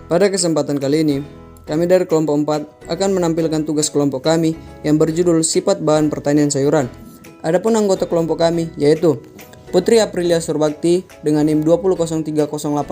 Pada kesempatan kali ini, kami dari kelompok 4 akan menampilkan tugas kelompok kami yang berjudul Sifat Bahan Pertanian Sayuran. Adapun anggota kelompok kami yaitu Putri Aprilia Surbakti dengan NIM 200308017,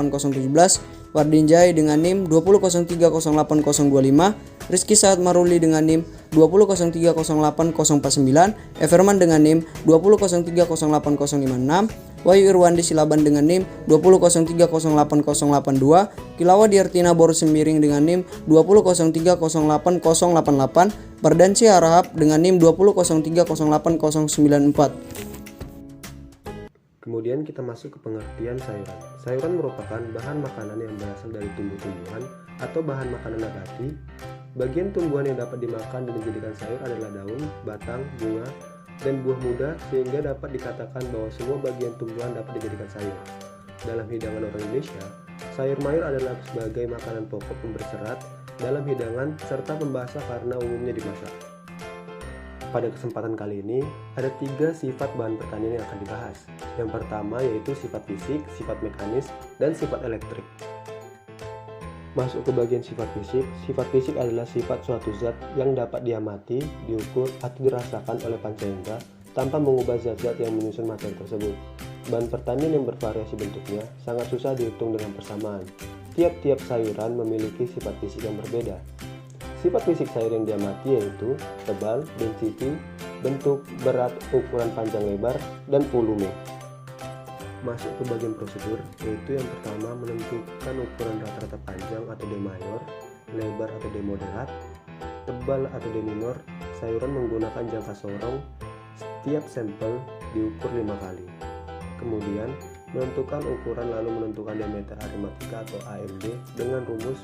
Wardinjai dengan NIM 200308025, Rizky Saad Maruli dengan NIM 200308049, Everman dengan NIM 200308056, Wahyu Irwandi Silaban dengan NIM 200308082, Kilawa Diartina Boru Semiring dengan NIM 200308088, Bardansi Harahap dengan NIM 200308094. Kemudian kita masuk ke pengertian sayuran. Sayuran merupakan bahan makanan yang berasal dari tumbuh-tumbuhan atau bahan makanan nabati. Bagian tumbuhan yang dapat dimakan dan dijadikan sayur adalah daun, batang, bunga, dan buah muda, sehingga dapat dikatakan bahwa semua bagian tumbuhan dapat dijadikan sayur. Dalam hidangan orang Indonesia, sayur mayur adalah sebagai makanan pokok pemberi serat dalam hidangan serta pembasah karena umumnya dimasak. Pada kesempatan kali ini, ada 3 sifat bahan pertanian yang akan dibahas. Yang pertama yaitu sifat fisik, sifat mekanis, dan sifat elektrik. Masuk ke bagian sifat fisik. Sifat fisik adalah sifat suatu zat yang dapat diamati, diukur, atau dirasakan oleh panca indera tanpa mengubah zat-zat yang menyusun materi tersebut. Bahan pertanian yang bervariasi bentuknya sangat susah dihitung dengan persamaan. Tiap-tiap sayuran memiliki sifat fisik yang berbeda. Sifat fisik sayur yang diamati yaitu tebal, density, bentuk, berat, ukuran panjang lebar, dan volume. Masuk ke bagian prosedur, yaitu yang pertama menentukan ukuran rata-rata panjang atau D mayor, lebar atau D moderat, tebal atau D minor. Sayuran menggunakan jangka sorong, setiap sampel diukur 5 kali. Kemudian menentukan ukuran lalu menentukan diameter aritmatika atau AMD dengan rumus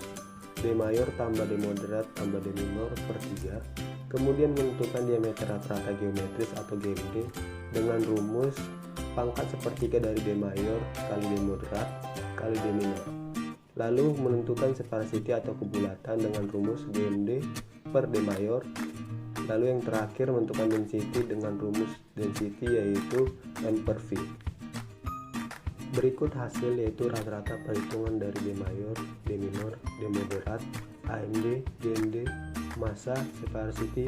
D mayor tambah D moderat tambah D minor per 3. Kemudian menentukan diameter rata-rata geometris atau GMD dengan rumus pangkat sepertiga dari D mayor kali D moderat kali D minor. Lalu menentukan separasiti atau kebulatan dengan rumus GMD per D mayor. Lalu yang terakhir menentukan density dengan rumus density yaitu M per V. Berikut hasil yaitu rata-rata perhitungan dari D mayor, D minor, D moderat, AMD, GMD, massa, separasiti,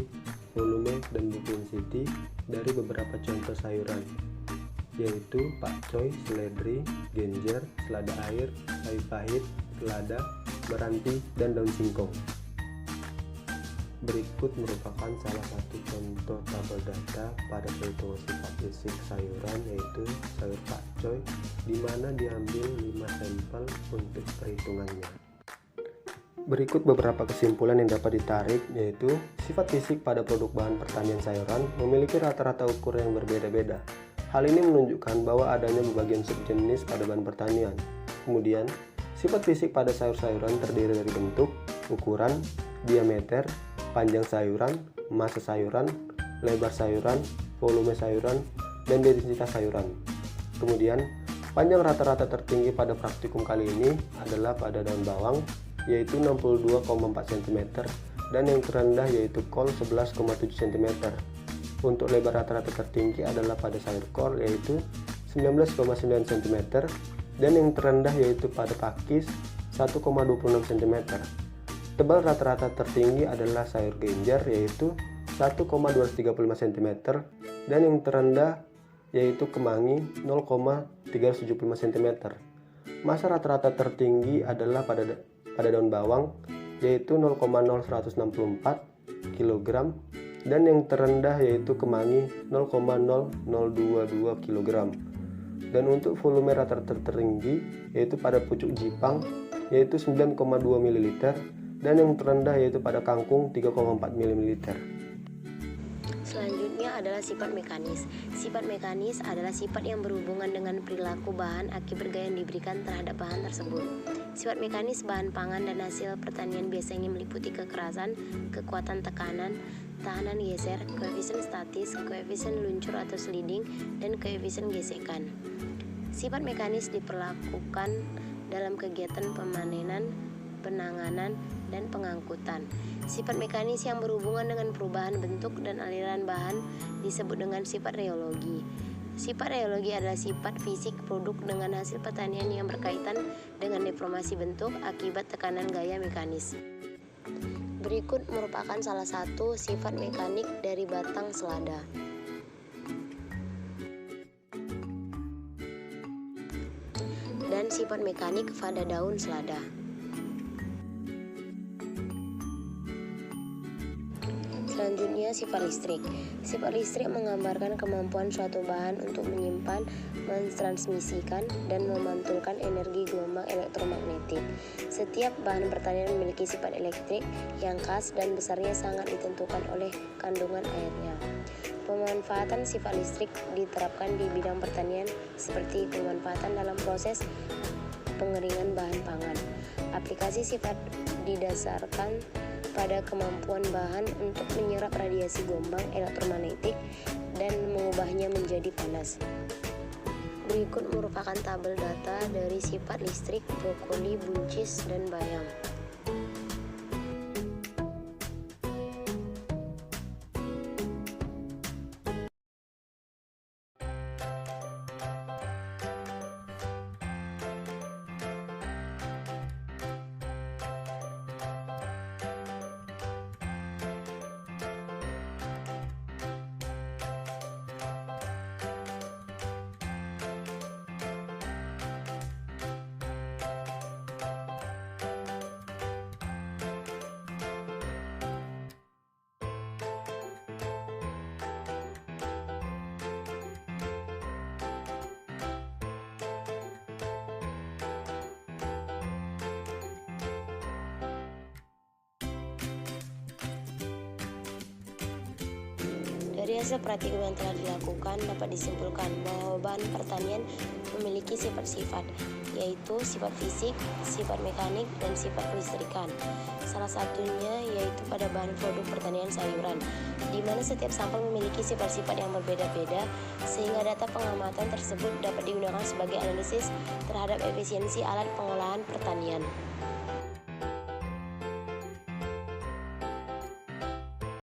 volume, dan density dari beberapa contoh sayuran, yaitu pakcoy, seledri, genjer, selada air, kayu pahit, lada, meranti, dan daun singkong. Berikut merupakan salah satu contoh tabel data pada perhitungan sifat fisik sayuran, yaitu sayur pakcoy, di mana diambil 5 sampel untuk perhitungannya. Berikut beberapa kesimpulan yang dapat ditarik, yaitu sifat fisik pada produk bahan pertanian sayuran memiliki rata-rata ukuran yang berbeda-beda. Hal ini menunjukkan bahwa adanya pembagian subjenis pada bahan pertanian. Kemudian, sifat fisik pada sayur-sayuran terdiri dari bentuk, ukuran, diameter, panjang sayuran, massa sayuran, lebar sayuran, volume sayuran, dan densitas sayuran. Kemudian, panjang rata-rata tertinggi pada praktikum kali ini adalah pada daun bawang, yaitu 62,4 cm, dan yang terendah yaitu kol 11,7 cm. Untuk lebar rata-rata tertinggi adalah pada sayur kol, yaitu 19,9 cm, dan yang terendah yaitu pada pakis 1,26 cm. Tebal rata-rata tertinggi adalah sayur genjer, yaitu 1,235 cm, dan yang terendah yaitu kemangi 0,375 cm. Massa rata-rata tertinggi adalah pada daun bawang, yaitu 0,0164 kg, dan yang terendah yaitu kemangi 0,0022 kg. Dan untuk volume rata-rata tertinggi yaitu pada pucuk jipang, yaitu 9,2 ml, dan yang terendah yaitu pada kangkung 3,4 ml. Selanjutnya adalah sifat mekanis. Sifat mekanis adalah sifat yang berhubungan dengan perilaku bahan akibat gaya yang diberikan terhadap bahan tersebut. Sifat mekanis bahan pangan dan hasil pertanian biasanya meliputi kekerasan, kekuatan tekanan, tahanan geser, koefisien statis, koefisien luncur atau sliding, dan koefisien gesekan. Sifat mekanis diperlakukan dalam kegiatan pemanenan, penanganan, dan pengangkutan. Sifat mekanis yang berhubungan dengan perubahan bentuk dan aliran bahan disebut dengan sifat reologi. Sifat rheologi adalah sifat fisik produk dengan hasil pertanian yang berkaitan dengan deformasi bentuk akibat tekanan gaya mekanis. Berikut merupakan salah satu sifat mekanik dari batang selada. Dan sifat mekanik pada daun selada. Selanjutnya, sifat listrik. Sifat listrik menggambarkan kemampuan suatu bahan untuk menyimpan, mentransmisikan, dan memantulkan energi gelombang elektromagnetik. Setiap bahan pertanian memiliki sifat elektrik yang khas dan besarnya sangat ditentukan oleh kandungan airnya. Pemanfaatan sifat listrik diterapkan di bidang pertanian seperti pemanfaatan dalam proses pengeringan bahan pangan. Aplikasi sifat didasarkan pada kemampuan bahan untuk menyerap radiasi gelombang elektromagnetik dan mengubahnya menjadi panas. Berikut merupakan tabel data dari sifat listrik brokoli, buncis, dan bayam. Dari hasil praktikum yang telah dilakukan dapat disimpulkan bahwa bahan pertanian memiliki sifat-sifat, yaitu sifat fisik, sifat mekanik, dan sifat kelistrikan. Salah satunya yaitu pada bahan produk pertanian sayuran, di mana setiap sampel memiliki sifat-sifat yang berbeda-beda, sehingga data pengamatan tersebut dapat digunakan sebagai analisis terhadap efisiensi alat pengolahan pertanian.